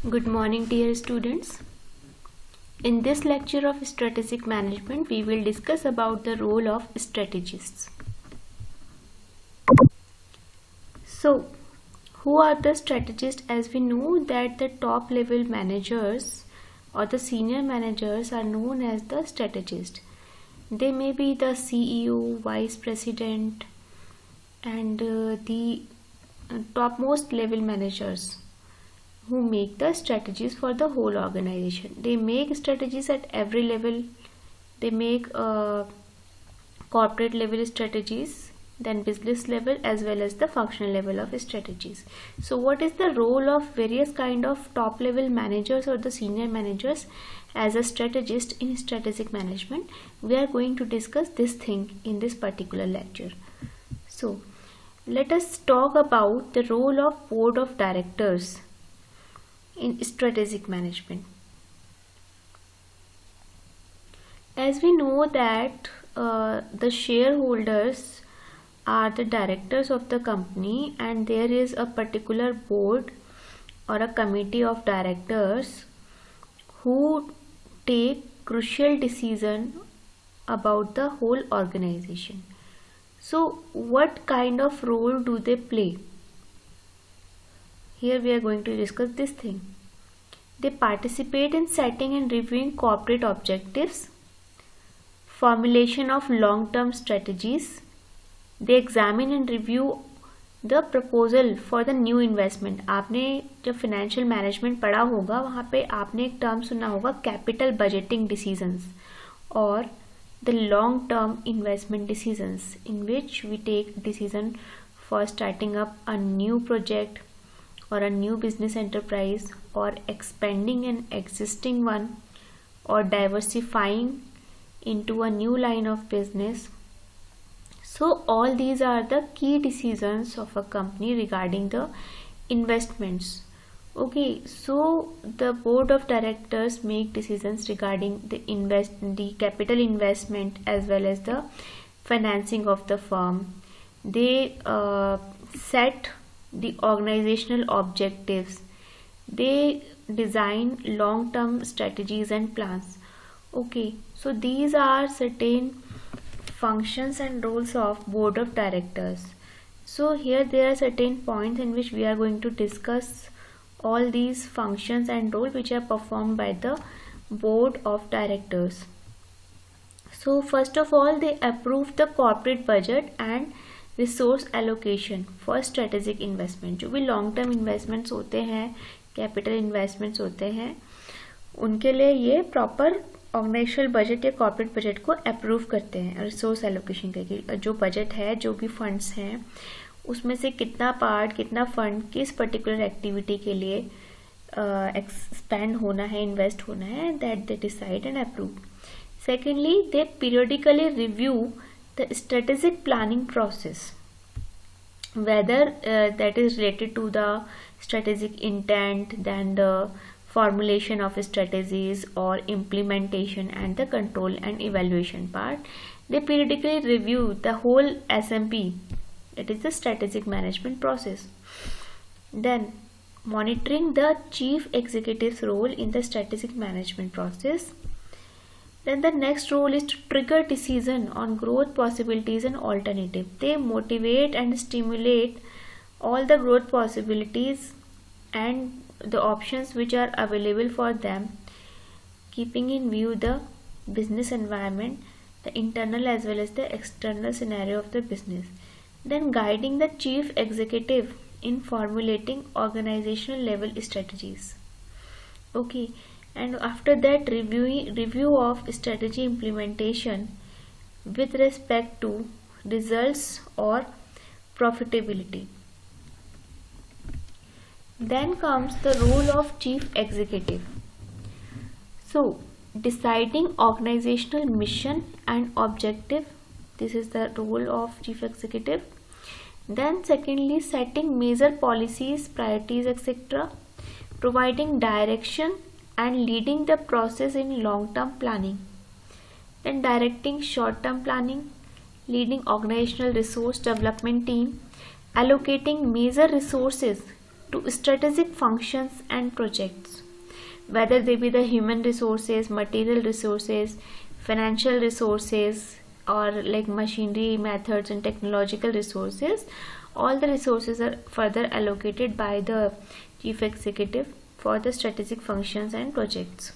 Good morning, dear students. In this lecture of strategic management, we will discuss about the role of strategists. So, who are the strategists? As we know that the top level managers or the senior managers are known as the strategists. They may be the CEO, vice president, and the topmost level managers who make the strategies for the whole organization. They make strategies at every level. They make corporate level strategies, then business level, as well as the functional level of strategies. So what is the role of various kind of top level managers or the senior managers as a strategist in strategic management? We are going to discuss this thing in this particular lecture. So let us talk about the role of board of directors in strategic management. As we know that the shareholders are the directors of the company, and there is a particular board or a committee of directors who take crucial decision about the whole organization. So what kind of role do they play? Here we are going to discuss this thing. They participate in setting and reviewing corporate objectives, formulation of long-term strategies. They examine and review the proposal for the new investment. आपने जब financial management पढ़ा होगा वहाँ पे आपने एक term सुना होगा capital budgeting decisions or the long-term investment decisions, in which we take decision for starting up a new project or a new business enterprise, or expanding an existing one, or diversifying into a new line of business. So all these are the key decisions of a company regarding the investments. Okay, so the board of directors make decisions regarding the capital investment as well as the financing of the firm. They set the organizational objectives. They design long-term strategies and plans. Okay, so these are certain functions and roles of board of directors. So here there are certain points in which we are going to discuss all these functions and roles which are performed by the board of directors. So first of all, they approve the corporate budget and resource allocation for strategic investment. जो भी long term investments होते हैं, capital investments होते हैं, उनके लिए ये proper organisational budget या कॉर्पोरेट बजट को अप्रूव करते हैं. रिसोर्स एलोकेशन करके जो बजट है, जो भी फंड्स हैं, उसमें से कितना पार्ट, कितना फंड किस पर्टिकुलर एक्टिविटी के लिए एक्सपेंड होना है, इन्वेस्ट होना है, that they decide and approve. Secondly, they periodically review the strategic planning process, whether that is related to the strategic intent, then the formulation of strategies or implementation and the control and evaluation part. They periodically review the whole SMP, that is the strategic management process. Then monitoring the chief executive's role in the strategic management process. Then the next role is to trigger decision on growth possibilities and alternative. They motivate and stimulate all the growth possibilities and the options which are available for them, keeping in view the business environment, the internal as well as the external scenario of the business. Then guiding the chief executive in formulating organizational level strategies. Okay. And after that, review of strategy implementation with respect to results or profitability. Then comes the role of chief executive. So deciding organizational mission and objective, this is the role of chief executive. Then secondly, setting major policies, priorities, etc., providing direction and leading the process in long-term planning. Then directing short-term planning, leading organizational resource development team, allocating major resources to strategic functions and projects, whether they be the human resources, material resources, financial resources, or like machinery, methods and technological resources. All the resources are further allocated by the chief executive for the strategic functions and projects.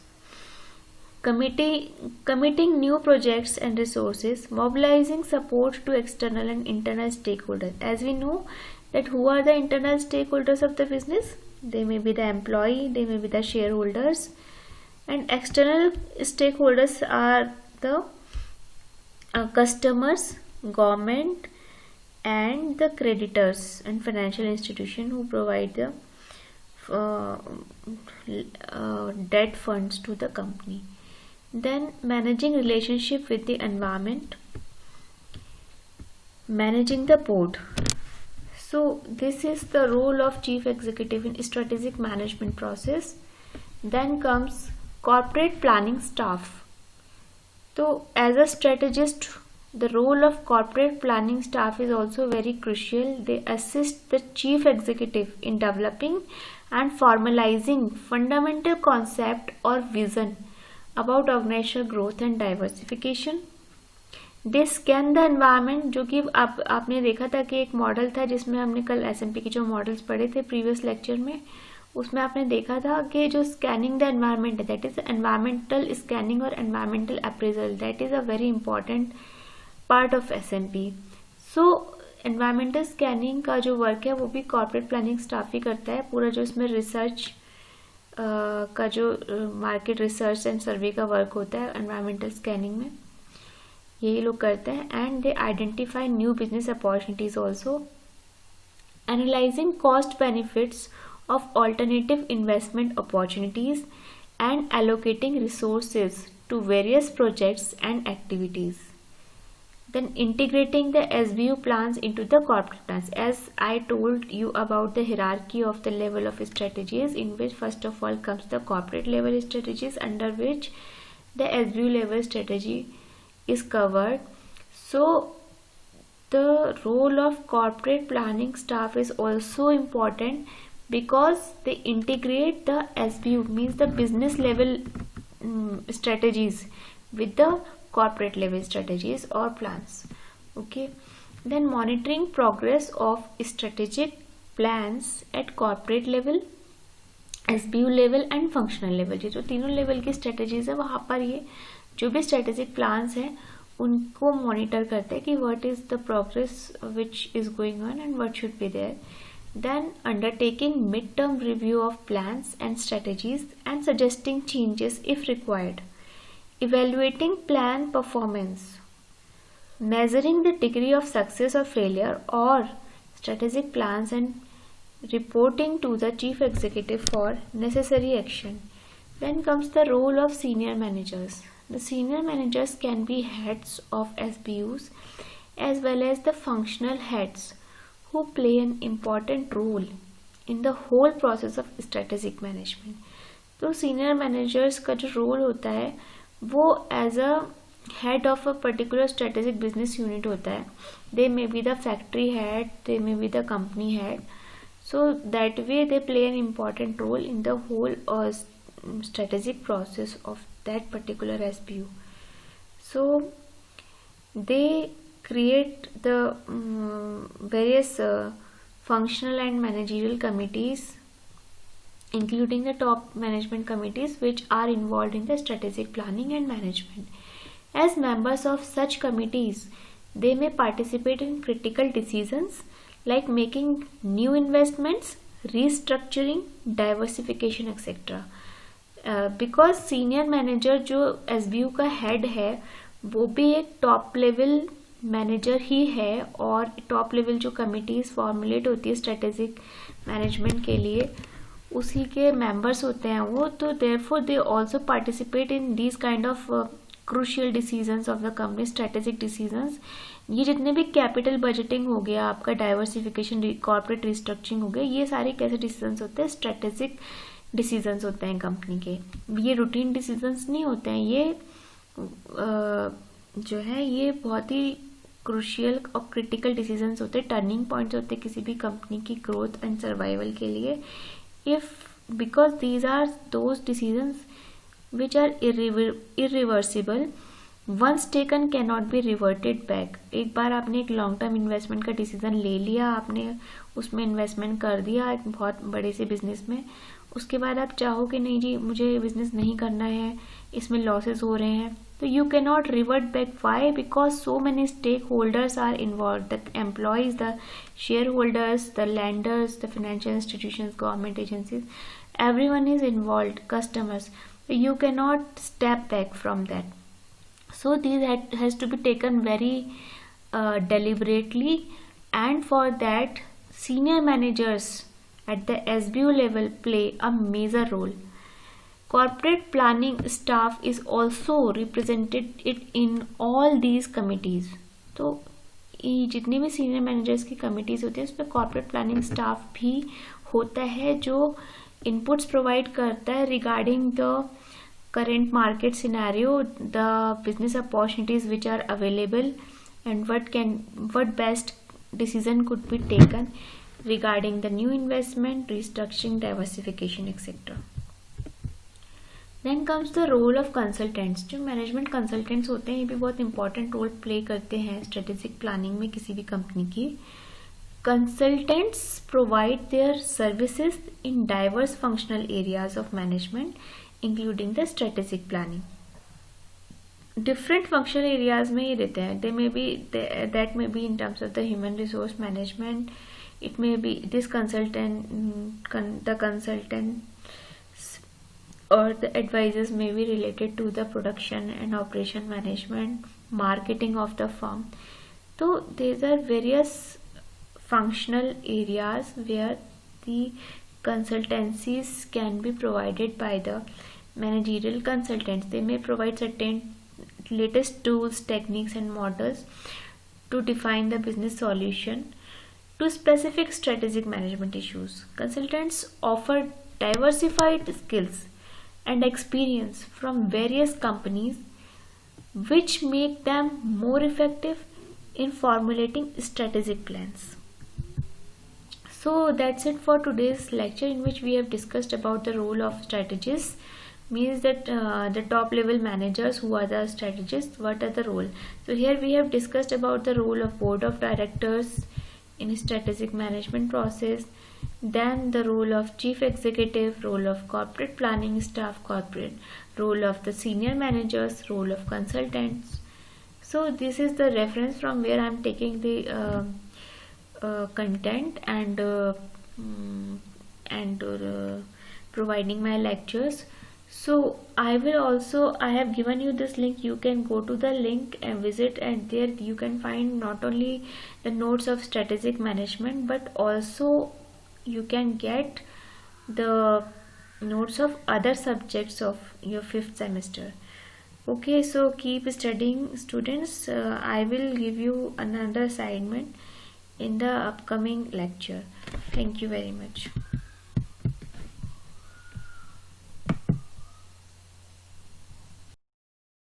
Committing new projects and resources, mobilizing support to external and internal stakeholders. As we know that who are the internal stakeholders of the business? They may be the employee, they may be the shareholders, and external stakeholders are the customers, government, and the creditors and financial institution who provide the debt funds to the company. Then managing relationship with the environment, managing the board. So this is the role of chief executive in strategic management process. Then comes corporate planning staff. So as a strategist, the role of corporate planning staff is also very crucial. They assist the chief executive in developing and formalizing fundamental concept or vision about organizational growth and diversification. They scan the environment, जो कि आपने देखा था कि एक model था जिसमें हमने कल SMP के जो मॉडल्स पढ़े थे प्रीवियस लेक्चर में, उसमें आपने देखा था कि जो scanning the environment, that is environmental scanning और environmental appraisal, that is a very important part of SMP. So environmental scanning का जो वर्क है वो भी कॉर्पोरेट प्लानिंग स्टाफ ही करता है. पूरा जो इसमें रिसर्च का जो मार्केट रिसर्च एंड सर्वे का वर्क होता है एनवायरमेंटल स्कैनिंग में, यही लोग करते हैं. And they identify new business opportunities also, analysing cost benefits of alternative investment opportunities and allocating resources to various projects and activities. Then integrating the SBU plans into the corporate plans. As I told you about the hierarchy of the level of strategies, in which first of all comes the corporate level strategies, under which the SBU level strategy is covered. So the role of corporate planning staff is also important because they integrate the SBU, means the business level strategies with the corporate level strategies or plans. Okay, then monitoring progress of strategic plans at corporate level, SBU level and functional level. ये जो तीनों level की strategies है वहाँ पर ये जो भी स्ट्रेटेजिक प्लान्स हैं उनको मॉनिटर करते हैं कि what is the progress which is going on and what should be there. Then undertaking mid-term review of plans and strategies and suggesting changes if required. Evaluating plan performance. Measuring the degree of success or failure or strategic plans and reporting to the chief executive for necessary action. Then comes the role of senior managers. The senior managers can be heads of SBUs as well as the functional heads who play an important role in the whole process of strategic management. तो senior managers का जो role होता है वो as a head of a particular strategic business unit होता है. They may be the factory head, they may be the company head. So that way they play an important role in the whole strategic process of that particular SBU. So they create the various functional and managerial committees, including the top management committees which are involved in the strategic planning and management. As members of such committees, they may participate in critical decisions like making new investments, restructuring, diversification, etc. Because senior manager जो SBU का head है वो भी एक top level manager ही है और top level जो committees formulate होती है स्ट्रेटेजिक मैनेजमेंट के लिए उसी के मेंबर्स होते हैं वो. तो therefore they also participate in these kind of crucial decisions of the company, strategic decisions. ये जितने भी कैपिटल बजटिंग हो गया, आपका डाइवर्सिफिकेशन, कॉर्पोरेट रिस्ट्रक्चरिंग हो गया, ये सारे कैसे डिसीजंस होते हैं? स्ट्रेटेजिक डिसीजंस होते हैं कंपनी के. ये रूटीन डिसीजंस नहीं होते हैं, ये जो है ये बहुत ही क्रूशियल और क्रिटिकल डिसीजंस होते हैं, टर्निंग पॉइंट्स होते हैं किसी भी कंपनी की ग्रोथ एंड सर्वाइवल के लिए. Because these are those decisions which are irreversible, once taken cannot be reverted back. एक बार आपने एक लॉन्ग टर्म इन्वेस्टमेंट का डिसीजन ले लिया, आपने उसमें इन्वेस्टमेंट कर दिया एक बहुत बड़े से बिजनेस में, उसके बाद आप चाहो कि नहीं जी मुझे बिजनेस नहीं करना है, इसमें लॉसेस हो रहे हैं, तो you can not revert back. Why? Because so many stake holders are involve, the employees, the share holders, the lenders, the financial institutions, government agencies, everyone is involved, customers. You cannot step back from that. So these has to be taken very deliberately, and for that senior managers at the SBU level play a major role. Corporate planning staff is also represented in all these committees. तो जितने भी senior managers की committees होती है उसमें corporate planning staff भी होता है जो इनपुट्स प्रोवाइड करता है regarding the current market scenario, the business opportunities which are available, and what best decision could be taken regarding the new investment, restructuring, diversification, etc. Then comes the role of consultants. जो management consultants होते हैं ये भी बहुत important role play करते हैं strategic planning में किसी भी company की. Consultants provide their services in diverse functional areas of management, including the strategic planning. Different functional areas में ये देते हैं. That may be in terms of the human resource management. It may be this consultant, the consultants or the advisors may be related to the production and operation management, marketing of the firm. So these are various functional areas where the consultancies can be provided by the managerial consultants. They may provide certain latest tools, techniques and models to define the business solution to specific strategic management issues. Consultants offer diversified skills and experience from various companies which make them more effective in formulating strategic plans. So that's it for today's lecture, in which we have discussed about the role of strategists. Means that the top level managers, who are the strategists, what are the role. So here we have discussed about the role of board of directors in strategic management process, then the role of chief executive, role of corporate planning staff, corporate role of the senior managers, role of consultants. So this is the reference from where I am taking the content and providing my lectures. So I have given you this link. You can go to the link and visit, and there you can find not only the notes of strategic management, but also you can get the notes of other subjects of your 5th semester. Okay, so keep studying, students. I will give you another assignment in the upcoming lecture. Thank you very much.